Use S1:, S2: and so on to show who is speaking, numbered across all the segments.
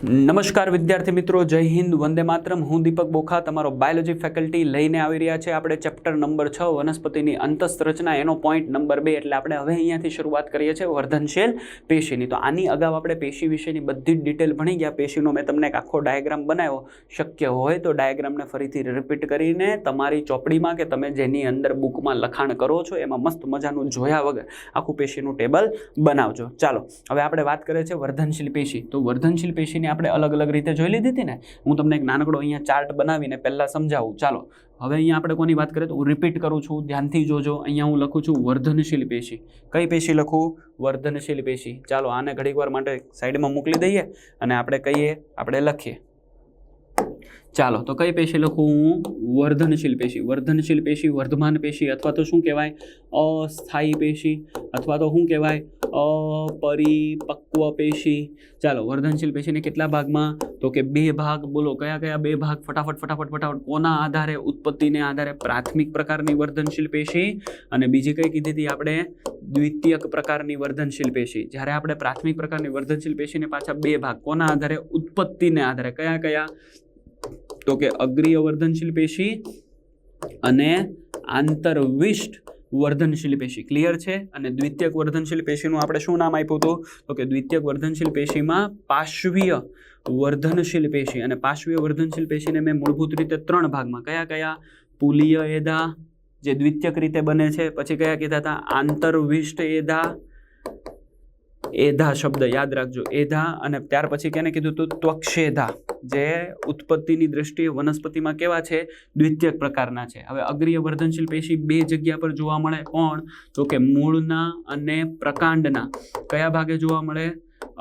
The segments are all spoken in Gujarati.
S1: નમસ્કાર વિદ્યાર્થી મિત્રો, જય હિન્દ, વંદે માતરમ। હું દીપક બોખા તમારો બાયોલોજી ફેકલ્ટી લઈને આવી રહ્યા છે। આપણે ચેપ્ટર નંબર 6 વનસ્પતિની અંતઃસ્રચના એનો પોઈન્ટ નંબર 2 એટલે આપણે હવે અહીંયાથી શરૂઆત કરીએ છીએ વર્ધનશીલ પેશીની। તો આની અગાઉ આપણે પેશી વિશેની બધી જ ડિટેલ ભણી ગયા। પેશીનો મેં તમને એક આખો ડાયાગ્રામ બનાવ્યો, શક્ય હોય તો ડાયાગ્રામને ફરીથી રિપીટ કરીને તમારી ચોપડીમાં કે તમે જેની અંદર બુકમાં લખાણ કરો છો એમાં મસ્ત મજાનું જોયા વગર આખું પેશીનું ટેબલ બનાવજો। ચાલો હવે આપણે વાત કરીએ છીએ વર્ધનશીલ પેશી। તો વર્ધનશીલ પેશીની આપણે અલગ અલગ રીતે જોઈ લીધી હતી ને। હું તમને એક નાનકડો અહીંયા ચાર્ટ બનાવીને પહેલા સમજાવું। ચાલો હવે અહીંયા આપણે કોની વાત કરીએ તો હું રિપીટ કરું છું, ધ્યાનથી જોજો। અહીંયા હું લખું છું વર્ધનશીલ પેશી। કઈ પેશી લખું? વર્ધનશીલ પેશી। ચાલો આને ઘડીક વાર માટે સાઈડમાં મોકલી દઈએ અને આપણે કહીએ, આપણે લખીએ। ચાલો તો કઈ પેશી લખું હું? વર્ધનશીલ પેશી। વર્ધનશીલ પેશી વર્ધમાન પેશી અથવા તો શું કહેવાય? અસ્થાયી પેશી અથવા તો શું કહેવાય? અપરિપક્વ પેશી। ચાલો વર્ધનશીલ પેશીને કેટલા ભાગમાં? તો કે 2 ભાગ। બોલો કયા કયા 2 ભાગ? ફટાફટ। કોના આધારે? ઉત્પત્તિને આધારે પ્રાથમિક પ્રકારની વર્ધનશીલ પેશી અને બીજી કઈ કીધી હતી આપણે? દ્વિતીયક પ્રકારની વર્ધનશીલ પેશી। જ્યારે આપણે પ્રાથમિક પ્રકારની વર્ધનશીલ પેશીને પાછા 2 ભાગ, કોના આધારે? ઉત્પત્તિને આધારે। કયા કયા? તો કે અગ્રીય વર્ધનશીલ પેશી અને આંતરવિષ્ટ વર્ધનશીલ પેશી। ક્લિયર છે? અને દ્વિતીયક વર્ધનશીલ પેશીનું આપણે શું નામ આપ્યું હતું? તો કે દ્વિતીયક વર્ધનશીલ પેશીમાં પાર્શ્વીય વર્ધનશીલ પેશી। અને પાર્શ્વીય વર્ધનશીલ પેશીને મેં મૂળભૂત રીતે 3 ભાગમાં, કયા કયા? પુલીય એધા જે દ્વિતીયક રીતે બને છે, પછી કયા કીધા હતા? આંતરવિષ્ટ એધા, એધા શબ્દ યાદ રાખજો, એધા, અને ત્યાર પછી કેને કીધું હતું? ત્વક્ષેધા, જે ઉત્પત્તિની દ્રષ્ટિએ વનસ્પતિમાં કેવા છે? દ્વિતીયક પ્રકારના છે। હવે અગ્રીય વર્ધનશીલ પેશી 2 જગ્યા પર જોવા મળે। કોણ? તો કે મૂળના અને પ્રકાંડના કયા ભાગે જોવા મળે?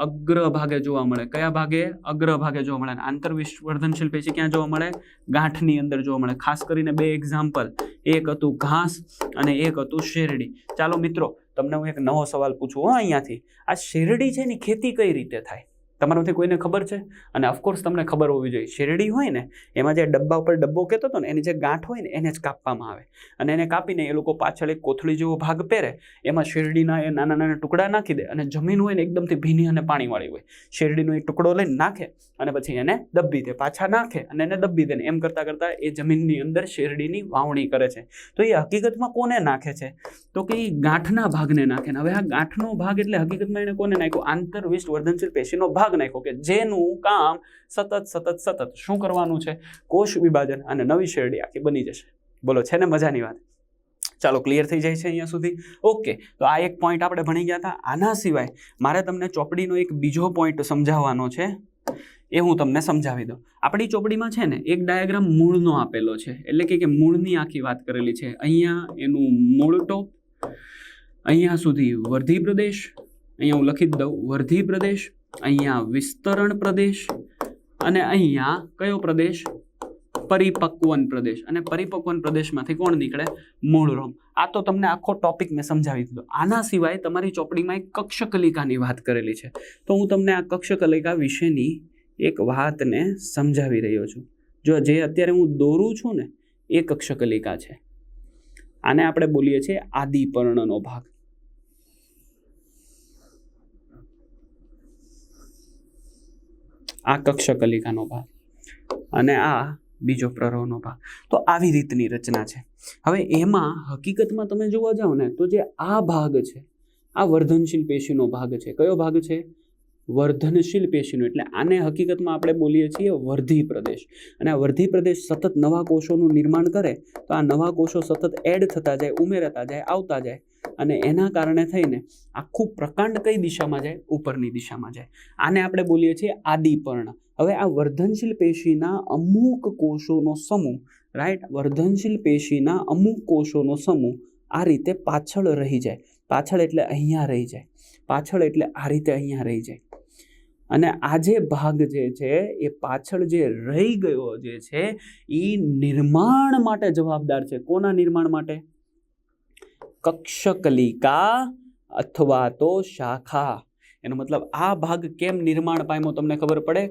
S1: અગ્ર ભાગે જોવા મળે। કયા ભાગે? અગ્ર ભાગે જોવા મળે। આંતરવિષ્ટ વર્ધનશીલ પેશી ક્યાં જોવા મળે? ગાંઠની અંદર જોવા મળે। ખાસ કરીને 2 એક્ઝામ્પલ, એક હતું ઘાસ અને એક હતું શેરડી। ચાલો મિત્રો તમને હું એક નવો સવાલ પૂછું અહીંયાથી, આ શેરડી છે એની ખેતી કઈ રીતે થાય? તમારામાંથી કોઈને ખબર છે? અને ઓફકોર્સ તમને ખબર હોવી જોઈએ। શેરડી હોય ને એમાં જે ડબ્બા ઉપર ડબ્બો કહેતો હતો ને, એની જે ગાંઠ હોય ને એને જ કાપવામાં આવે અને એને કાપીને એ લોકો પાછળ એક કોથળી જેવો ભાગ પહેરે, એમાં શેરડીના એ નાના નાના ટુકડા નાખી દે અને જમીન હોય ને એકદમથી ભીની અને પાણીવાળી હોય, શેરડીનો એ ટુકડો લઈને નાખે અને પછી એને દબ્બી દે, પાછા નાખે અને એને દબ્બી દે, એમ કરતાં કરતાં એ જમીનની અંદર શેરડીની વાવણી કરે છે। તો એ હકીકતમાં કોને નાખે છે? તો કે એ ગાંઠના ભાગને નાખે। હવે આ ગાંઠનો ભાગ એટલે હકીકતમાં એને કોને નાખ્યો? આંતરવિષ્ટ વર્ધનશીલ પેશીનો ભાગ નાખ્યો કે જેનું કામ સતત શું કરવાનું છે? કોષ વિભાજન, અને નવી શેરડી આખી બની જશે। બોલો છે ને મજાની વાત? ચાલો ક્લિયર થઈ જાય છે અહીંયા સુધી? ઓકે, તો આ એક પોઈન્ટ આપણે ભણી ગયા હતા। આના સિવાય મારે તમને ચોપડીનો એક બીજો પોઈન્ટ સમજાવવાનો છે, એ હું તમને સમજાવી દઉં। આપણી ચોપડીમાં છે ને એક ડાયાગ્રામ મૂળનો આપેલો છે, એટલે કે મૂળની આખી વાત કરેલી છે। અહીંયા એનું મૂળ ટોપ, અહીંયા સુધી વર્ધી પ્રદેશ, અહીંયા હું લખી દઉં વર્ધી પ્રદેશ, અહીંયા વિસ્તરણ પ્રદેશ અને અહીંયા કયો પ્રદેશ? પરિપક્વન પ્રદેશ। અને પરિપક્વન પ્રદેશમાંથી કોણ નીકળે? મૂળરોમ। આ તો તમને આખો ટોપિક મેં સમજાવી દીધો। આના સિવાય તમારી ચોપડીમાં એક કક્ષકલિકાની વાત કરેલી છે, તો હું તમને આ કક્ષકલિકા વિશેની એક વાતને સમજાવી રહ્યો છું। જો જે અત્યારે હું દોરું છું ને એ કક્ષકલિકા છે, આને આપણે બોલીએ છીએ આદિપર્ણનો ભાગ। આ કક્ષકલિકાનો ભાગ અને આ બીજો પ્રરોહનો ભાગ। તો આવી રીતની રચના છે। હવે એમાં હકીકતમાં તમે જોવા જાઓ ને તો જે આ ભાગ છે આ વર્ધનશીલ પેશીનો ભાગ છે। કયો ભાગ છે? વર્ધનશીલ પેશીનો। એટલે આને હકીકતમાં આપણે બોલીએ છીએ વર્ધી પ્રદેશ। અને આ વર્ધી પ્રદેશ સતત નવા કોષોનું નિર્માણ કરે, તો આ નવા કોષો સતત એડ થતા જાય, ઉમેરાતા જાય, આવતા જાય, અને એના કારણે થઈને આખું પ્રકાંડ કઈ દિશામાં જાય? ઉપરની દિશામાં જાય। આને આપણે બોલીએ છીએ આદિપર્ણ। હવે આ વર્ધનશીલ પેશીના અમુક કોષોનો સમૂહ, રાઈટ, વર્ધનશીલ પેશીના અમુક કોષોનો સમૂહ આ રીતે પાછળ રહી જાય। પાછળ એટલે અહીંયા રહી જાય, પાછળ એટલે આ રીતે અહીંયા રહી જાય। અને આ જે ભાગ જે છે એ પાછળ જે રહી ગયો જે છે એ નિર્માણ માટે જવાબદાર છે। કોના નિર્માણ માટે? કક્ષકલિકા અથવા તો શાખા। એનો મતલબ આ ભાગ કેમ નિર્માણ પામ્યો તમને ખબર પડે?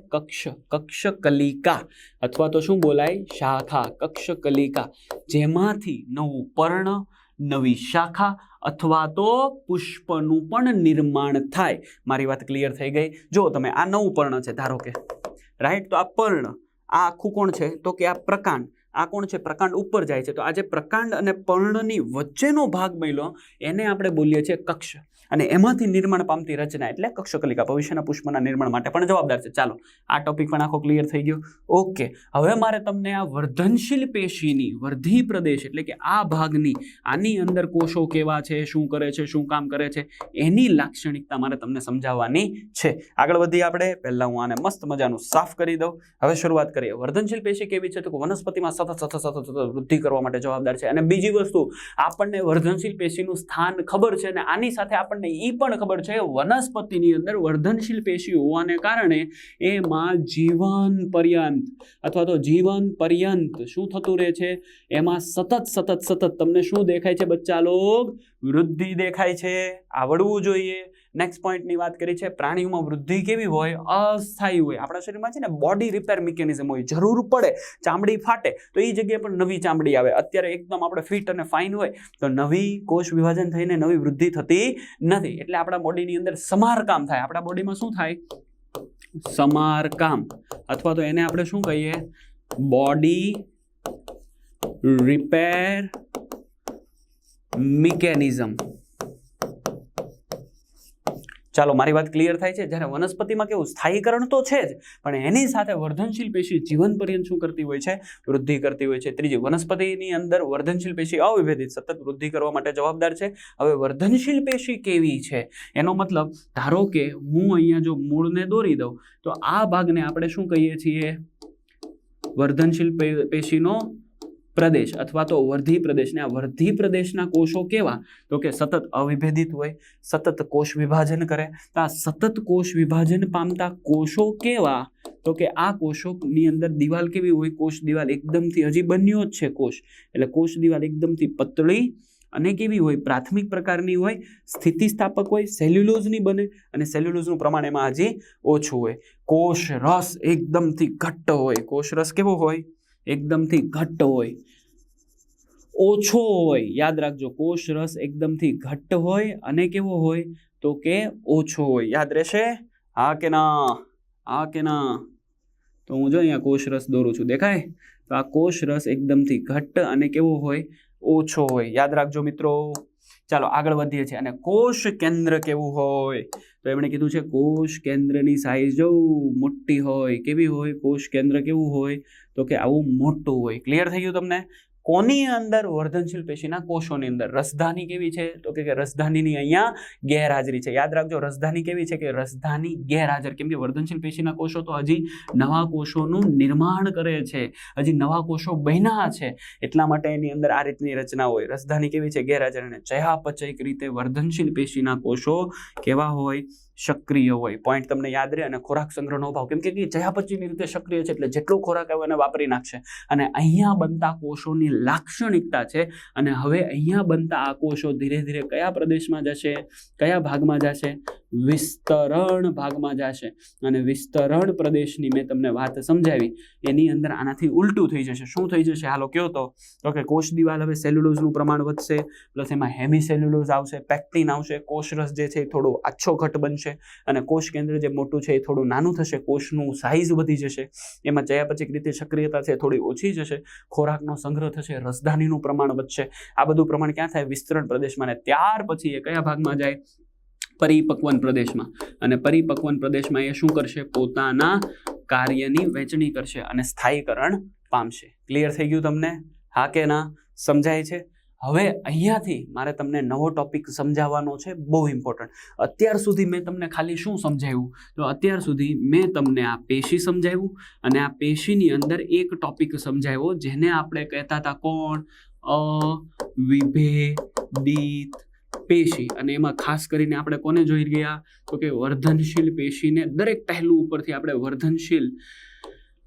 S1: કક્ષકલિકા અથવા તો શું બોલાય? શાખા, કક્ષકલિકા, જેમાંથી નવું પર્ણ, નવી શાખા અથવા તો પુષ્પનું પણ નિર્માણ થાય। મારી વાત ક્લિયર થઈ ગઈ? જો તમે આ નવું પર્ણ છે, ધારો કે રાઈટ. તો આ પર્ણ, આ આખું કોણ છે તો કે આ પ્રકાંડ, આ કોણ છે પ્રકાંડ ઉપર જાય છે. તો આ જે પ્રકાંડ અને પર્ણની વચ્ચેનો ભાગ મળ્યો એને આપણે બોલીએ છીએ કક્ષ, અને એમાંથી નિર્માણ પામતી રચના એટલે કક્ષકલિકા ભવિષ્યના પુષ્પના નિર્માણ માટે પણ જવાબદાર છે. ચાલો આ ટોપિક પણ આખો ક્લિયર થઈ ગયો. ઓકે, હવે મારે તમને આ વર્ધનશીલ પેશીની વર્ધી પ્રદેશ એટલે કે આ ભાગની, આની અંદર કોષો કેવા છે, શું કરે છે, શું કામ કરે છે, એની લાક્ષણિકતા મારે તમને સમજાવવાની છે. આગળ વધીએ આપણે. પહેલા હું આને મસ્ત મજાનું સાફ કરી દઉં. હવે શરૂઆત કરીએ. વર્ધનશીલ પેશી કેવી છે તો વનસ્પતિમાં સતત વૃદ્ધિ કરવા માટે જવાબદાર છે. અને બીજી વસ્તુ, આપણને વર્ધનશીલ પેશીનું સ્થાન ખબર છે, અને આની સાથે આપણને એ પણ ખબર છે વનસ્પતિની અંદર વર્ધનશીલ પેશી હોવાને કારણે એમાં જીવન પર્યંત અથવા તો જીવન પર્યંત શું થતું રહે છે, એમાં સતત તમને શું દેખાય છે બચ્ચા લોગ? વૃદ્ધિ દેખાય છે. આવડવું જોઈએ. નેક્સ્ટ પોઈન્ટની વાત કરી છે, પ્રાણીઓમાં વૃદ્ધિ કેવી હોય? અસ્થાયી હોય. આપણા શરીરમાં છે ને બોડી રિપેર મિકેનિઝમ હોય. જરૂર પડે, ચામડી ફાટે તો એ જગ્યાએ પણ નવી ચામડી આવે. અત્યારે એકદમ આપણે ફિટ અને ફાઇન હોય તો નવી કોષ વિભાજન થઈને નવી વૃદ્ધિ થતી નથી. એટલે આપણા બોડીની અંદર સમારકામ થાય. આપણા બોડીમાં શું થાય? સમારકામ, અથવા તો એને આપણે શું કહીએ? Body repair mechanism. ચાલો, મારી વાત ક્લિયર થાય છે? જ્યારે વનસ્પતિમાં કેવું સ્થાયીકરણ તો છે જ, પણ એની સાથે વર્ધનશીલ પેશી જીવન પર્યંત શું કરતી હોય છે? વૃદ્ધિ કરતી હોય છે. ત્રીજી, વનસ્પતિની અંદર વર્ધનશીલ પેશી અવિભેદિત સતત વૃદ્ધિ કરવા માટે જવાબદાર છે. હવે વર્ધનશીલ પેશી કેવી છે એનો મતલબ, ધારો કે હું અહીંયા જો મૂળને દોરી દઉં તો આ ભાગને આપણે શું કહીએ છીએ? વર્ધનશીલ પેશીનો પ્રદેશ અથવા તો વર્ધી પ્રદેશ. ને આ વર્ધી પ્રદેશના કોષો કેવા તો કે સતત અવિભેદિત હોય, સતત કોષ વિભાજન કરે. તો આ સતત કોષ વિભાજન પામતા કોષો કેવા તો કે આ કોષોની અંદર દિવાલ કેવી હોય? કોષ દિવાલ એકદમથી, હજી બન્યો જ છે કોષ, એટલે કોષ દિવાલ એકદમથી પતળી અને કેવી હોય? પ્રાથમિક પ્રકારની હોય, સ્થિતિસ્થાપક હોય, સેલ્યુલોઝની બને, અને સેલ્યુલોઝનું પ્રમાણ એમાં હજી ઓછું હોય. કોષ રસ એકદમથી ઘટ્ટ હોય. કોષ રસ કેવો હોય? એકદમથી ઘટ્ટ હોય, ઓછો હોય. યાદ રાખજો, કોષ રસ એકદમથી ઘટ્ટ હોય અને કેવો હોય તો કે ઓછો હોય. યાદ રહેશે? હા કે ના? હા કે ના? તો હું જો અહીંયા કોષ રસ દોરું છું, દેખાય? તો આ કોષ રસ એકદમથી ઘટ્ટ અને કેવો હોય? ઓછો હોય. યાદ રાખજો મિત્રો. ચાલો આગળ વધીએ છીએ. અને કોષ કેન્દ્ર કેવું હોય તો એમણે કીધું છે કોષ કેન્દ્રની સાઈઝ જો મોટી હોય. કેવી હોય? કોષ કેન્દ્ર કેવું હોય તો કે આવું મોટું હોય. ક્લિયર થઈ ગયું તમને? કોની અંદર? વર્ધનશીલ પેશીના કોષોની અંદર. રસધાની કેવી છે તો કે રસધાનીની અહીંયા ગેરહાજરી છે. યાદ રાખજો, રસધાની કેવી છે કે રસધાની ગેરહાજર. કેમ કે વર્ધનશીલ પેશીના કોષો તો હજી નવા કોષોનું નિર્માણ કરે છે, હજી નવા કોષો બન્યા છે, એટલા માટે એની અંદર આ રીતની રચના હોય. રસધાની કેવી છે? ગેરહાજર. અને ચયાપચયિક રીતે વર્ધનશીલ પેશીના કોષો કેવા હોય? સક્રિય હોય. પોઈન્ટ તમને યાદ રહે. અને ખોરાક સંગ્રહનો અભાવ, કેમ કે ચયાપચયની રીતે સક્રિય છે એટલે જેટલો ખોરાક આવે એને વાપરી નાખશે. અને અહીંયા બનતા કોષોની લાક્ષણિકતા છે. અને હવે અહીંયા બનતા આ કોષો ધીરે ધીરે કયા પ્રદેશમાં જશે? કયા ભાગમાં જશે? વિસ્તરણ ભાગમાં જશે. અને વિસ્તરણ પ્રદેશની મેં તમને વાત સમજાવી, એની અંદર આનાથી ઉલટું થઈ જશે. શું થઈ જશે? હાલો કયો તો કે કોષ દિવાલ હવે સેલ્યુલોઝનું પ્રમાણ વધશે, પ્લસ એમાં હેમી સેલ્યુલોઝ આવશે, પેક્ટિન આવશે, કોષરસ જે છે એ થોડો આછો ઘટ બનશે, અને કોષ કેન્દ્ર જે મોટું છે એ થોડું નાનું થશે, કોષનું સાઇઝ વધી જશે, એમાં ચયાપચયિક રીતે સક્રિયતા છે થોડી ઓછી જશે, ખોરાકનો સંગ્રહ થશે, રસધાનીનું પ્રમાણ વધશે. આ બધું પ્રમાણ ક્યાં થાય? વિસ્તરણ પ્રદેશમાં. અને ત્યાર પછી એ કયા ભાગમાં જાય? પરિપક્વન પ્રદેશમાં. અને પરિપક્વન પ્રદેશમાં એ શું કરશે? પોતાના કાર્યની વહેંચણી કરશે અને સ્થાયીકરણ પામશે. ક્લિયર થઈ ગયું તમને? હા કે ના? સમજાય છે? હવે અહીંયાથી મારે તમને નવો ટોપિક સમજાવવાનો છે, બહુ ઇમ્પોર્ટન્ટ. અત્યાર સુધી મેં તમને ખાલી શું સમજાવ્યું? તો અત્યાર સુધી મેં તમને આ પેશી સમજાવ્યું, અને આ પેશીની અંદર એક ટોપિક સમજાવ્યો જેને આપણે કહેતા હતા કોણ? અવિભેદિત પેશી. અને એમાં ખાસ કરીને આપણે કોને જોઈ ગયા તો કે વર્ધનશીલ પેશીને. દરેક પહેલું ઉપરથી આપણે વર્ધનશીલ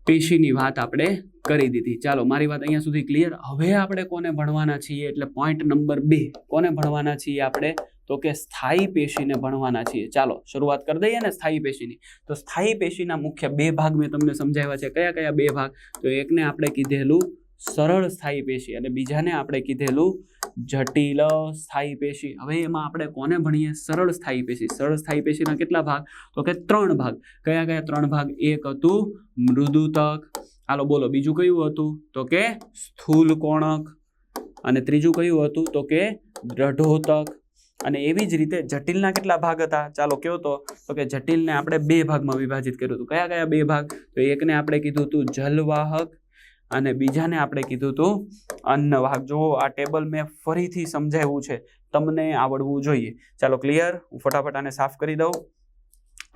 S1: પેશીની વાત આપણે કરી દીધી. ચાલો, મારી વાત અહીંયા સુધી ક્લિયર. હવે આપણે કોને ભણવાના છીએ? એટલે પોઈન્ટ નંબર 2, કોને ભણવાના છીએ આપણે? તો કે સ્થાયી પેશીને ભણવાના છીએ. ચાલો શરૂઆત કરી દઈએ ને સ્થાયી પેશીની. તો સ્થાયી પેશીના મુખ્ય 2 ભાગ મેં તમને સમજાવ્યા છે. કયા કયા 2 ભાગ? તો એકને આપણે કીધેલું સરળ સ્થાયી પેશી, અને બીજાને આપણે કીધેલું જટિલ સ્થાયી પેશી. હવે એમાં આપણે કોને ભણીએ? સરળ સ્થાયી પેશી. સરળ સ્થાયી પેશીના કેટલા ભાગ? તો કે 3 ભાગ. કયા કયા 3 ભાગ? એક હતું મૃદુતક. હાલો બોલો, બીજું કયું હતું? તો કે સ્થૂલ કોણક. અને ત્રીજું કયું હતું? તો કે દ્રઢોતક. અને એવી જ રીતે જટિલના કેટલા ભાગ હતા? ચાલો કયો તો કે જટિલને આપણે 2 ભાગમાં વિભાજિત કર્યું હતું. કયા કયા 2 ભાગ? તો એકને આપણે કીધું હતું જલવાહક અને બીજાને આપણે કીધું હતું અન્નવાહક. જો આ ટેબલ મેં ફરીથી સમજાવ્યું છે, તમને આવડવું જોઈએ. ચાલો ક્લિયર, હું ફટાફટ આને સાફ કરી દઉં.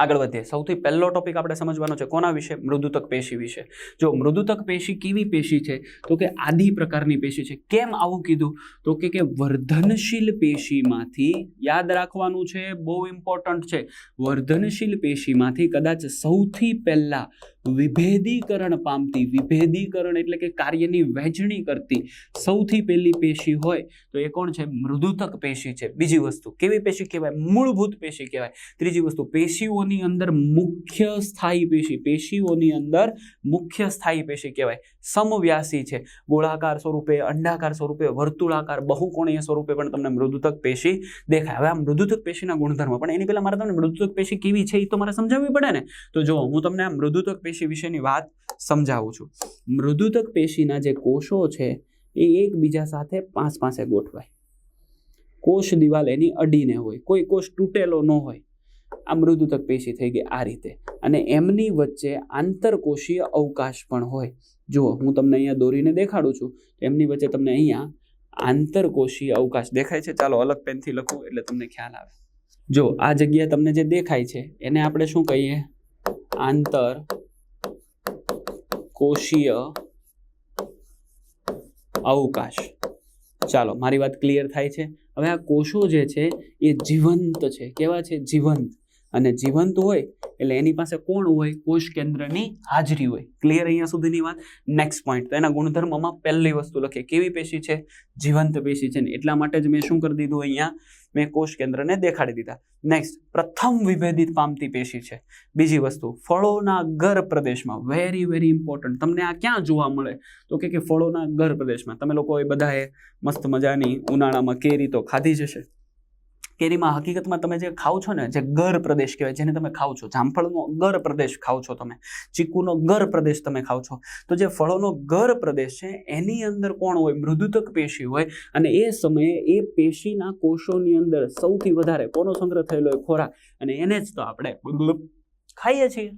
S1: આગળ વધીએ. સૌથી પહેલો ટોપિક આપણે સમજવાનો છે કોના વિશે? મૃદુતક પેશી વિશે. જો મૃદુતક પેશી કેવી પેશી છે? તો કે આદિ પ્રકારની પેશી છે. કેમ આવું કીધું? તો કે વર્ધનશીલ પેશીમાંથી, યાદ રાખવાનું છે, બહુ ઇમ્પોર્ટન્ટ છે, વર્ધનશીલ પેશીમાંથી કદાચ સૌથી પહેલા વિભેદીકરણ પામતી, વિભેદીકરણ એટલે કે કાર્યની વહેંચણી કરતી સૌથી પહેલી પેશી હોય તો એ કોણ છે? મૃદુતક પેશી છે. બીજી વસ્તુ કેવી પેશી કહેવાય? મૂળભૂત પેશી કહેવાય. ત્રીજી વસ્તુ પેશીઓની અંદર મુખ્ય સ્થાયી પેશી, પેશીઓની અંદર મુખ્ય સ્થાયી પેશી કહેવાય. સમવ્યાસી છે, ગોળાકાર સ્વરૂપે, અંડાકાર સ્વરૂપે, વર્તુળાકાર, બહુકોણીય સ્વરૂપે પણ તમને મૃદુતક પેશી દેખાય. હવે આ મૃદુતક પેશીના ગુણધર્મ, પણ એની પહેલા મારે તમને મૃદુતક પેશી કેવી છે એ તો મારે સમજાવવી પડે ને. તો જો હું તમને આ મૃદુતક પેશી વિશેની વાત સમજાવું છું. મૃદુતક પેશીના જે કોષો છે એ એકબીજા સાથે પાસે ગોઠવાય. કોષ દિવાલ એની અડીને હોય, કોઈ કોષ તૂટેલો ન હોય. આ મૃદુતક પેશી થઈ ગઈ આ રીતે. અને એમની વચ્ચે આંતરકોષીય અવકાશ પણ હોય. જુઓ હું તમને અહીંયા દોરીને દેખાડું છું, એમની વચ્ચે તમને અહીંયા આંતરકોષીય અવકાશ દેખાય છે. ચાલો અલગ પેનથી લખું એટલે તમને ખ્યાલ આવે. જો આ જગ્યા તમને જે દેખાય છે એને આપણે શું કહીએ? આંતર કોષીય અવકાશ. ચાલો મારી વાત ક્લિયર થાય છે. હવે આ કોષો જે છે એ જીવંત છે. કેવા છે? જીવંત. અને જીવંત હોય એટલે એની પાસે કોણ હોય? કોષ કેન્દ્રની હાજરી હોય. ક્લિયર અહીંયા સુધીની વાત? નેક્સ્ટ પોઈન્ટ, તો એના ગુણધર્મમાં પહેલી વસ્તુ લખીએ. કેવી પેશી છે? જીવંત પેશી છે ને એટલા માટે જ મેં શું કરી દીધું? અહીંયા મેં કોષ કેન્દ્રને દેખાડી દીધા. નેક્સ્ટ, પ્રથમ વિભેદિત પામતી પેશી છે. બીજી વસ્તુ, ફળોના ગર પ્રદેશમાં. Very very important. તમને આ ક્યાં જોવા મળે? તો કે ફળોના ગર પ્રદેશમાં. તમે લોકો એ બધાએ મસ્ત મજાની ઉનાળામાં કેરી તો ખાધી જ હશે. કેરીમાં હકીકતમાં તમે જે ખાવ છો ને, જે ગર પ્રદેશ કહેવાય, જેને તમે ખાવ છો, જામફળનો ગર પ્રદેશ ખાવ છો તમે, ચીકુનો ગર પ્રદેશ તમે ખાવ છો, તો જે ફળોનો ગર પ્રદેશ છે એની અંદર કોણ હોય? મૃદુતક પેશી હોય. અને એ સમયે એ પેશીના કોષોની અંદર સૌથી વધારે કોનો સંગ્રહ થયેલો હોય? ખોરાક. અને એને જ તો આપણે ખાઈએ છીએ.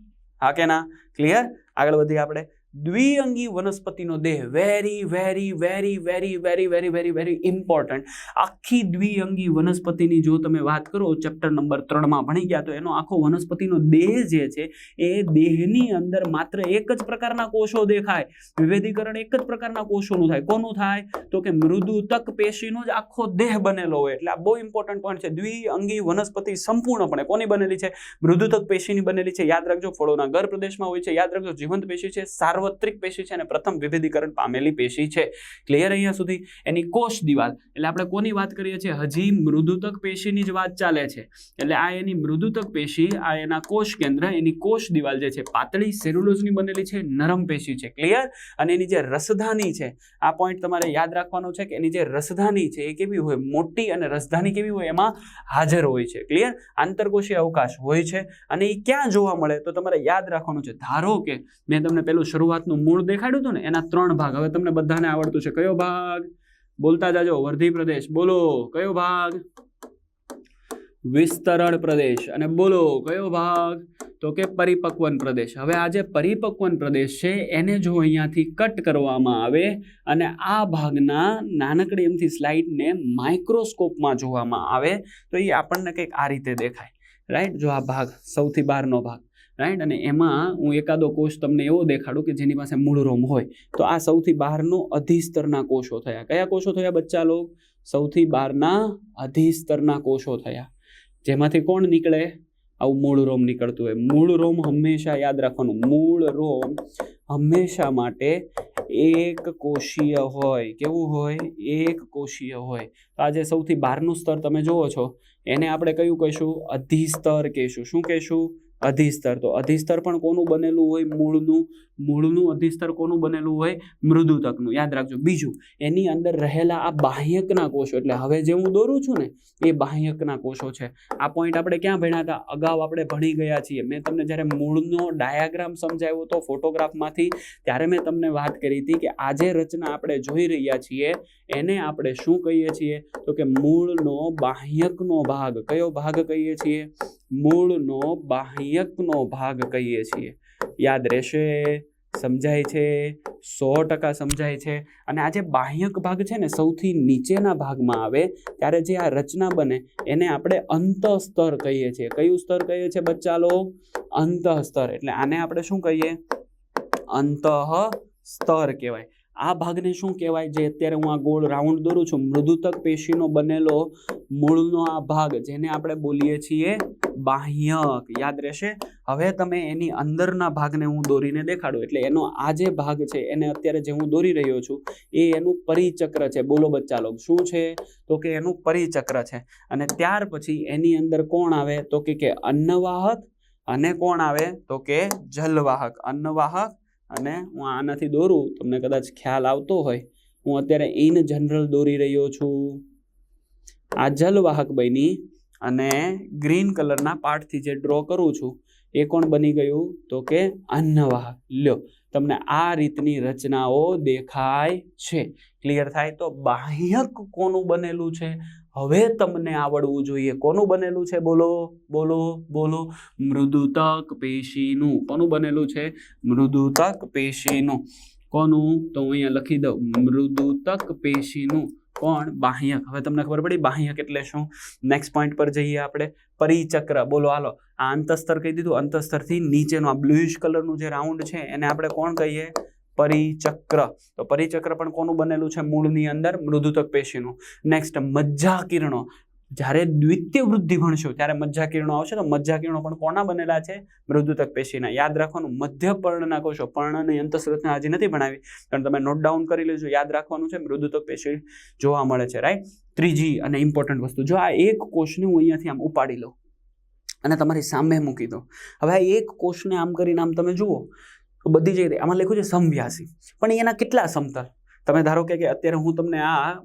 S1: હા કે ના? ક્લિયર? આગળ વધીએ આપણે. દ્વિઅંગી વનસ્પતિનો દેહ. Very very very very very very very very important. આખી દ્વિઅંગી વનસ્પતિની જો તમે વાત કરો, ચેપ્ટર નંબર 3માં ભણી ગયા, તો એનો આખો વનસ્પતિનો દેહ જે છે એ દેહની અંદર માત્ર એક જ પ્રકારના કોષો દેખાય. વિભેદીકરણ એક જ પ્રકારના કોષોનું થાય. કોનું થાય? તો કે મૃદુતક પેશીનો જ આખો દેહ બનેલો હોય. એટલે આ બહુ ઇમ્પોર્ટન્ટ પોઈન્ટ છે. દ્વિઅંગી વનસ્પતિ સંપૂર્ણપણે કોની બનેલી છે? મૃદુતક પેશીની બનેલી છે. યાદ રાખજો, ફળોના ગર પ્રદેશમાં હોય છે. યાદ રાખજો, જીવંત પેશી છે, સાર્વત્રિક પેશી છે અને પ્રથમ વિભેદીકરણ પામેલી પેશી છે. ક્લિયર અહીંયા સુધી? એની કોષ દિવાલ, એટલે આપણે કોની વાત કરીએ છીએ? હજી મૃદુતક પેશીની જ વાત ચાલે છે. એટલે આ એની મૃદુતક પેશી, આ એના કોષ કેન્દ્ર, એની કોષ દિવાલ જે છે પાતળી સેલ્યુલોઝની બનેલી છે, નરમ પેશી છે. ક્લિયર? અને એની જે રસધાની છે, આ પોઈન્ટ તમારે યાદ રાખવાનો છે કે એની જે રસધાની છે એ કેવી હોય? મોટી. અને રસધાની કેવી હોય? એમાં હાજર હોય છે. ક્લિયર? આંતરકોષીય અવકાશ હોય છે. અને એ ક્યાં જોવા મળે? તો તમારે યાદ રાખવાનું છે. ધારો કે મેં તમને પેલું શરૂઆતનું મૂળ દેખાડ્યું હતું ને, એના 3 ભાગ હવે તમને બધાને આવડતું છે. કયો ભાગ? બોલતા જાજો. વર્ધી પ્રદેશ. બોલો કયો ભાગ? વિસ્તરણ પ્રદેશ. અને બોલો કયો ભાગ? તો કે પરિપક્વન પ્રદેશ. હવે આ જે પરિપક્વન પ્રદેશ છે એને જો અહીંયાથી કટ કરવામાં આવે અને આ ભાગના નાનકડી એમથી સ્લાઇડને માઇક્રોસ્કોપમાં જોવામાં આવે તો એ આપણને કંઈક આ રીતે દેખાય. રાઈટ? જો આ ભાગ સૌથી બહારનો ભાગ, રાઈટ? અને એમાં હું એકાદો કોષ તમને એવો દેખાડું કે જેની પાસે મૂળરોમ હોય. તો આ સૌથી બહારનો અધિસ્તરના કોષો થયા. કયા કોષો થયા બચ્ચા લોગ? સૌથી બહારના અધિસ્તરના કોષો થયા. જેમાંથી કોણ નીકળે? આવું મૂળરોમ નીકળતું હોય. મૂળરોમ હંમેશા યાદ રાખવાનું, મૂળરોમ હંમેશા માટે એક કોષીય હોય. કેવું હોય? એક કોષીય હોય. તો આ જે સૌથી બહારનું સ્તર તમે જુઓ છો એને આપણે કયું કહીશું? અધિસ્તર કહીશું. શું કહીશું? અધિસ્તર. તો અધિસ્તર પણ કોનું બનેલું હોય? મૂળનું. મૂળનું અધિસ્તર કોનું બનેલું હોય? મૃદુતકનું. યાદ રાખજો. બીજું, એની અંદર રહેલા આ બાહ્યકના કોષો, એટલે હવે જે હું દોરું છું ને એ બાહ્યકના કોષો છે. આ પોઈન્ટ આપણે ક્યાં ભણ્યા હતા? અગાઉ આપણે ભણી ગયા છીએ. મેં તમને જ્યારે મૂળનો ડાયાગ્રામ સમજાવ્યો હતો ફોટોગ્રાફમાંથી, ત્યારે મેં તમને વાત કરી હતી કે આ જે રચના આપણે જોઈ રહ્યા છીએ એને આપણે શું કહીએ છીએ? તો કે મૂળનો બાહ્યકનો ભાગ. કયો ભાગ કહીએ છીએ? મૂળનો બાહ્યકનો ભાગ કહીએ છીએ. યાદ રહેશે? સમજાય છે? 100% સમજાય છે. અને આ જે બાહ્યક ભાગ છે ને સૌથી નીચેના ભાગમાં આવે ત્યારે જે આ રચના બને એને આપણે અંતઃસ્તર કહીએ છીએ. કયું સ્તર કહીએ છીએ બચ્ચા લોગ? અંતઃસ્તર. એટલે આને આપણે શું કહીએ? અંતઃસ્તર કહેવાય. આ ભાગને શું કહેવાય? જે અત્યારે હું આ ગોળ રાઉન્ડ દોરું છું, મૃદુતક પેશીનો બનેલો મૂળનો આ ભાગ, જેને આપણે બોલીએ છીએ બાહ્યક. યાદ રહેશે? હવે તમે એની અંદરના ભાગને હું દોરીને દેખાડું, એટલે એનો આ જે ભાગ છે એને અત્યારે જે હું દોરી રહ્યો છું એ એનું પરિચક્ર છે. બોલો બચ્ચા લોગ, શું છે? તો કે એનું પરિચક્ર છે. અને ત્યાર પછી એની અંદર કોણ આવે? તો કે અન્નવાહક. અને કોણ આવે? તો કે જલવાહક. અન્નવાહક અને હું આનાથી દોરું, તમને કદાચ ખ્યાલ આવતો હોય, હું અત્યારે ઇન જનરલ દોરી રહ્યો છું. આ જલવાહક બની અને ગ્રીન કલરના પાર્ટથી જે ડ્રો કરું છું એ કોણ બની ગયું? તો કે અન્નવાહક. લ્યો, તમને આ રીતની રચનાઓ દેખાય છે. ક્લિયર થાય? તો બાહ્યક કોનું બનેલું છે? હવે તમને આવડવું જોઈએ. કોનું બનેલું છે? બોલો બોલો બોલો. મૃદુતક પેશીનું. કોનું બનેલું છે? મૃદુતક પેશીનું. કોનું? તો હું અહીંયા લખી દઉં, મૃદુતક પેશીનું. કોણ? બાહ્યક. હવે તમને ખબર પડી બાહ્યક એટલે શું? નેક્સ્ટ પોઈન્ટ પર જઈએ આપણે. પરિચક્ર. બોલો હાલો. આ અંતઃસ્તર કહી દીધું. અંતઃસ્તરથી નીચેનું આ બ્લુઇશ કલરનું જે રાઉન્ડ છે એને આપણે કોણ કહીએ? પરિચક્ર. તો પરિચક્ર પણ કોનું બનેલું છે? મૂળની અંદર મૃદુતક પેશીનું. નેક્સ્ટ, મજ્જાકીર્ણો. જ્યારે દ્વિતીય વૃદ્ધિ ભણશો ત્યારે મજ્જાકીર્ણો આવશે. તો મજ્જાકીર્ણો પણ કોના બનેલા છે? મૃદુતક પેશીના. યાદ રાખવાનું, મધ્યપર્ણના કોષો. પર્ણની અંતઃસ્ત્રોતને હજી નથી ભણાવી, પણ તમે નોટ ડાઉન કરી લેજો. યાદ રાખવાનું છે, મૃદુતક પેશી જોવા મળે છે. રાઈટ? ત્રીજી અને ઇમ્પોર્ટન્ટ વસ્તુ, જો આ એક કોષને હું અહીંયાથી આમ ઉપાડી લઉં અને તમારી સામે મૂકી દઉં. હવે આ એક કોષને આમ કરીને આમ તમે જુઓ તો બધી જગ્યાએ આમાં લખ્યું છે સમવ્યાસી, પણ એના કેટલા સમતલ? તમે ધારો કે અત્યારે હું તમને આ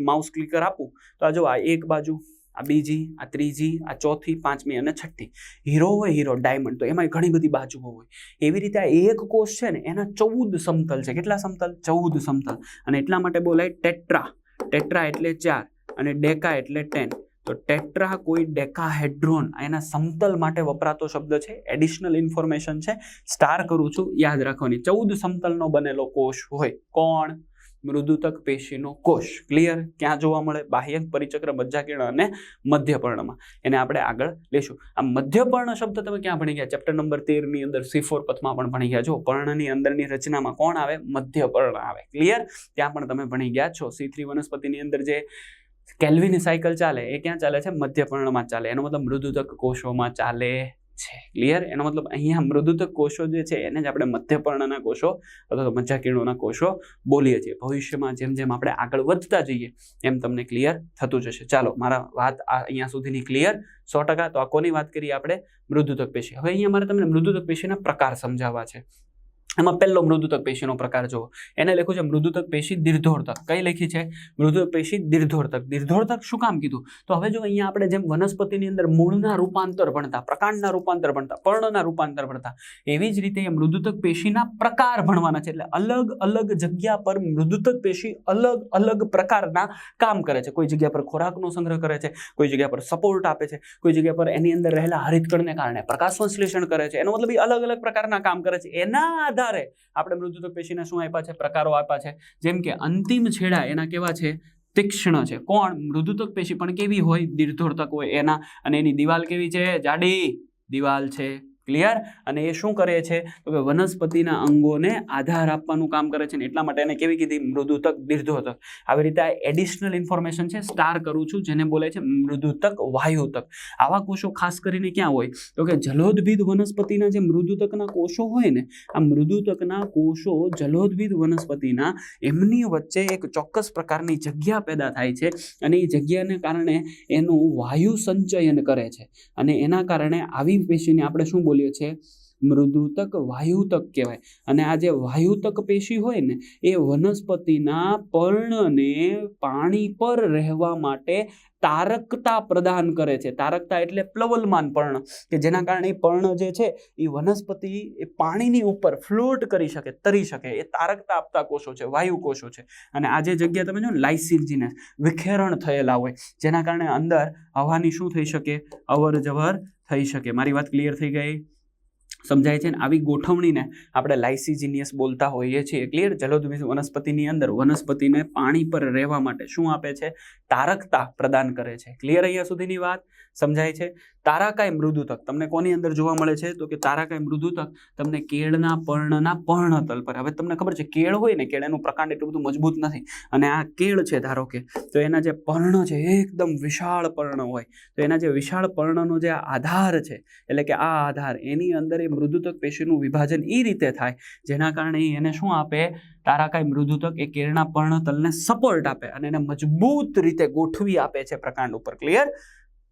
S1: માઉસ ક્લિકર આપું તો આ જો, આ એક બાજુ, આ બીજી, આ ત્રીજી, આ ચોથી, પાંચમી અને છઠ્ઠી. હીરો હોય, હીરો ડાયમંડ, તો એમાં ઘણી બધી બાજુઓ હોય. એવી રીતે આ એક કોષ છે ને એના 14 સમતલ છે. કેટલા સમતલ? 14 સમતલ. અને એટલા માટે બોલાય ટેટ્રા. ટેટ્રા એટલે 4 અને ડેકા એટલે 10. તો ટેટ્રા કોઈ ડેકાહેડ્રોન, એના સમતલ માટે વપરાતો શબ્દ છે. એડિશનલ ઇન્ફોર્મેશન છે, સ્ટાર કરું છું, યાદ રાખવાની. 14 સમતલનો બનેલો કોષ હોય. કોણ? મૃદુતક પેશીનો કોષ. ક્લિયર? ક્યાં જોવા મળે? બાહ્યક, પરિચક્ર, મજ્જાકીર્ણ અને મધ્યપર્ણમાં. એને આપણે આગળ લેશું. આ મધ્યપર્ણ શબ્દ તમે ક્યાં ભણી ગયા? ચેપ્ટર નંબર 13 ની અંદર C4 પથમાં પણ ભણી ગયા છો. પર્ણની અંદરની રચનામાં કોણ આવે? મધ્યપર્ણ આવે. ક્લિયર? ત્યાં પણ તમે ભણી ગયા છો. C3 વનસ્પતિની અંદર જે કેલ્વિન સાયકલ ચાલે એ ક્યાં ચાલે છે? મધ્યપર્ણમાં ચાલે. એનો મતલબ મૃદુતક કોષોમાં ચાલે છે. ક્લિયર? એનો મતલબ અહીંયા મૃદુતક કોષો જે છે એને જ આપણે મધ્યપર્ણના કોષો અથવા તો મજ્જાકીર્ણોના કોષો બોલીએ છીએ. ભવિષ્યમાં જેમ જેમ આપણે આગળ વધતા જઈએ એમ તમને ક્લિયર થતું જશે. ચાલો, મારા વાત અહીંયા સુધીની ક્લિયર 100%. તો આ કોની વાત કરીએ આપણે? મૃદુતક પેશી. હવે અહીંયા મારે તમને મૃદુતક પેશીના પ્રકાર સમજાવવા છે. એમાં પહેલો મૃદુતક પેશીનો પ્રકાર જુઓ. એને લખ્યું છે મૃદુતક પેશી દીર્ઘોર્ધક. કઈ લખી છે? મૃદુતક પેશી દીર્ઘોર્ધક. દીર્ઘોર્ધક શું કામ કીધું? તો હવે જો અહીંયા આપણે જેમ વનસ્પતિની અંદર મૂળના રૂપાંતર ભણતા, પ્રકાંડના રૂપાંતર ભણતા, પર્ણના રૂપાંતર ભણતા, એવી જ રીતે મૃદુતક પેશીના પ્રકાર ભણવાના છે. એટલે અલગ અલગ જગ્યા પર મૃદુતક પેશી અલગ અલગ પ્રકારના કામ કરે છે. કોઈ જગ્યા પર ખોરાકનો સંગ્રહ કરે છે, કોઈ જગ્યા પર સપોર્ટ આપે છે, કોઈ જગ્યા પર એની અંદર રહેલા હરિતકણને કારણે પ્રકાશ સંશ્લેષણ કરે છે. એનો મતલબ એ અલગ અલગ પ્રકારના કામ કરે છે. એના આપણે મૃદુતક પેશીને શું આપ્યા છે? પ્રકારો આપ્યા છે. જેમ કે અંતિમ છેડા એના કેવા છે? તીક્ષ્ણ છે. કોણ? મૃદુતક પેશી પણ કેવી હોય? દીર્ઘોર્ધક હોય એના. અને એની દિવાલ કેવી છે? જાડી દિવાલ છે. ક્લિયર? અને એ શું કરે છે? તો કે વનસ્પતિના અંગોને આધાર આપવાનું કામ કરે છે. ને એટલા માટે એને કેવી કીધી? મૃદુતક દીર્ઘોર્ધક. આવી રીતે આ એડિશનલ ઇન્ફોર્મેશન છે, સ્ટાર કરું છું, જેને બોલે છે મૃદુતક વાયુતક. આવા કોષો ખાસ કરીને ક્યાં હોય? તો કે જલોદભિદ વનસ્પતિના જે મૃદુતકના કોષો હોય ને, આ મૃદુતકના કોષો જલોદભિદ વનસ્પતિના એમની વચ્ચે એક ચોક્કસ પ્રકારની જગ્યા પેદા થાય છે. અને એ જગ્યાને કારણે એનું વાયુ સંચયન કરે છે. અને એના કારણે આવી પેશીને આપણે શું બોલીએ છીએ? મૃદુતક વાયુતક કહેવાય. અને આ જે વાયુતક પેશી હોય ને એ વનસ્પતિના પર્ણને પાણી પર રહેવા માટે તારકતા પ્રદાન કરે છે. તારકતા એટલે પ્લવલમાન પર્ણ, કે જેના કારણે એ પર્ણ જે છે એ વનસ્પતિ એ પાણીની ઉપર ફ્લોટ કરી શકે, તરી શકે. એ તારકતા આપતા કોષો છે, વાયુ કોષો છે. અને આ જે જગ્યા તમે જો લાઇસિનજીનસ વિખેરણ થયેલા હોય, જેના કારણે અંદર હવાની શું થઈ શકે, અવર જવર થઈ શકે. મારી વાત ક્લિયર થઈ ગઈ, સમજાય છે ને? આવી ગોઠવણીને આપણે લાઇસિજીનિયસ બોલતા હોઈએ છીએ. ક્લિયર? જલોદ વનસ્પતિની અંદર વનસ્પતિને પાણી પર રહેવા માટે શું આપે છે? તારકતા પ્રદાન કરે છે. ક્લિયર? અહીંયા સુધીની વાત સમજાય છે? તારાકાય મૃદુતક તમને કોની અંદર જોવા મળે છે? તો કે તારાકાય મૃદુતક તમને કેળના પર્ણના પર્ણતલ પર. હવે તમને ખબર છે કેળ હોય ને, કેળ એનું પ્રકાંડ એટલું બધું મજબૂત નથી, અને આ કેળ છે ધારો કે, તો એના જે પર્ણ છે એકદમ વિશાળ પર્ણ હોય, તો એના જે વિશાળ પર્ણનો જે આધાર છે, એટલે કે આ આધાર, એની અંદર એ મૃદુતક પેશીનું વિભાજન એ રીતે થાય જેના કારણે એને શું આપે? તારાકાય મૃદુતક એ કેળના પર્ણતલને સપોર્ટ આપે અને એને મજબૂત રીતે ગોઠવી આપે છે પ્રકાંડ ઉપર. ક્લિયર?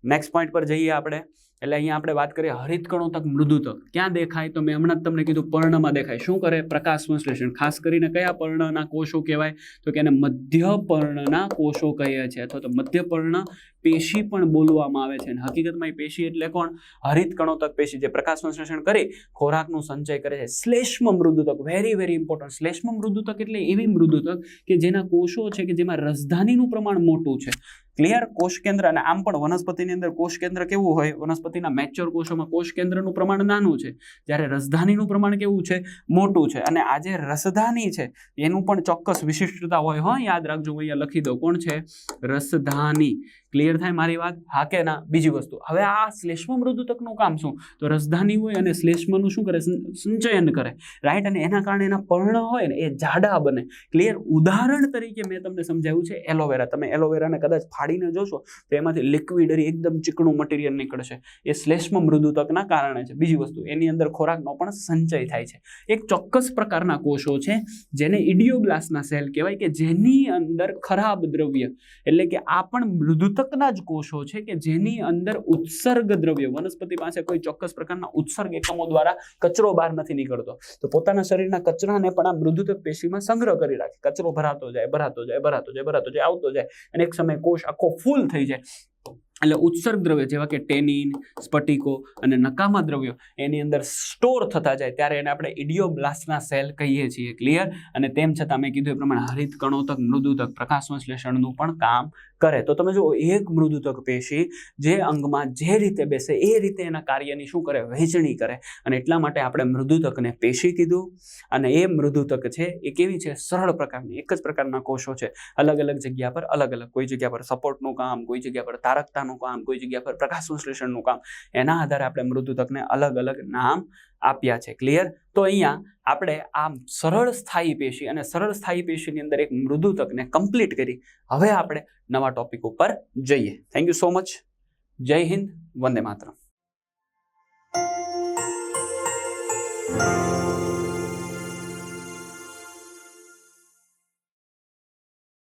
S1: નેક્સ્ટ પોઈન્ટ પર જઈએ આપણે. એટલે અહીંયા આપણે વાત કરીએ હરિતકણોતક મૃદુતક. ક્યાં દેખાય? તો મેં હમણાં જ તમને કીધું પર્ણમાં દેખાય. શું કરે? પ્રકાશ સંશ્લેષણ. ખાસ કરીને કયા પર્ણના કોષો કહેવાય? તો કે એને મધ્ય પર્ણના કોષો કહીએ છીએ, અથવા તો મધ્ય પર્ણ પેશી પણ બોલવામાં આવે છે. અને હકીકતમાં એ પેશી એટલે કોણ? હરિતકણોતક પેશી, જે પ્રકાશ સંશ્લેષણ કરી ખોરાકનું સંચય કરે છે. શ્લેષ્મ મૃદુતક, વેરી વેરી ઇમ્પોર્ટન્ટ. શ્લેષ્મ મૃદુતક એટલે એવી મૃદુતક કે જેના કોષો છે કે જેમાં રસધાનીનું પ્રમાણ મોટું છે. ક્લિયર? કોષ કેન્દ્ર. અને આમ પણ વનસ્પતિની અંદર કોષ કેન્દ્ર કેવું હોય? વનસ્પતિના મેચ્યોર કોષોમાં કોષ કેન્દ્રનું પ્રમાણ નાનું છે, જ્યારે રસધાનીનું પ્રમાણ કેવું છે? મોટું છે. અને આ જે રસધાની છે એનું પણ ચોક્કસ વિશિષ્ટતા હોય. હા, યાદ રાખજો, અહીંયા લખી દો. કોણ છે? રસધાની. ક્લિયર થાય મારી વાત? હા કે ના? બીજી વસ્તુ, હવે આ શ્લેષ્મ મૃદુતકનું કામ શું? તો રસધાની હોય અને શ્લેષ્મનું શું કરે? સંચયન કરે. રાઈટ? અને એના કારણે એના પર્ણ હોય ને એ જાડા બને. ક્લિયર? ઉદાહરણ તરીકે મેં તમને સમજાવ્યું છે એલોવેરા. તમે એલોવેરાને કદાચ ફાડીને જોશો તો એમાંથી લિક્વિડરી એકદમ ચીકણું મટીરિયલ નીકળશે. એ શ્લેષ્મ મૃદુતકના કારણે છે. બીજી વસ્તુ, એની અંદર ખોરાકનો પણ સંચય થાય છે. એક ચોક્કસ પ્રકારના કોષો છે જેને ઇડિયોબ્લાસ્ટના સેલ કહેવાય, કે જેની અંદર ખરાબ દ્રવ્ય, એટલે કે આ પણ મૃદુતક ના જ કોષો છે કે જેની અંદર ઉત્સર્ગ દ્રવ્ય, વનસ્પતિ પાસે કોઈ ચોક્કસ પ્રકારના ઉત્સર્ગ એકમો દ્વારા કચરો બહાર નથી નીકળતો, તો પોતાના શરીરના કચરાને પણ આ મૃદુતક પેશીમાં સંગ્રહ કરી રાખે. કચરો ભરાતો જાય, ભરાતો જાય, ભરાતો જાય, ભરાતો જાય, આવતો જાય, અને એક સમયે કોષ આખો ફૂલ થઈ જાય. એટલે ઉત્સર્ગ દ્રવ્ય જેવા કે ટેનિન, સ્ફટિકો અને નકામા દ્રવ્યો એની અંદર સ્ટોર થતા જાય ત્યારે એને આપણે ઇડિયોબ્લાસ્ટના સેલ કહીએ છીએ. ક્લિયર? અને તેમ છતાં મેં કીધું એ પ્રમાણે હરિતકણોતક મૃદુતક પ્રકાશ સંશ્લેષણનું પણ કામ કરે. તો તમે જો એક મૃદુતક પેશી જે અંગમાં જે રીતે બેસે એ રીતે એના કાર્યની શું કરે? વહેંચણી કરે. અને એટલા માટે આપણે મૃદુતકને પેશી કીધું. અને એ મૃદુતક છે એ કેવી છે? સરળ પ્રકારની, એક જ પ્રકારના કોષો છે, અલગ અલગ જગ્યા પર અલગ અલગ. કોઈ જગ્યા પર સપોર્ટનું કામ, કોઈ જગ્યા પર તારકતાનું કામ, કોઈ જગ્યા પર પ્રકાશ સંશ્લેષણનું કામ. એના આધારે આપણે મૃદુતકને અલગ અલગ નામ આપ્યા છે. ક્લિયર? તો અહીંયા આપણે આ સરળ સ્થાયી પેશી અને સરળ સ્થાયી પેશીની અંદર એક મૃદુતકને કમ્પ્લીટ કરી. હવે આપણે નવા ટોપિક ઉપર જઈએ. Thank you so much. જય હિન્દ. વંદે માતરમ.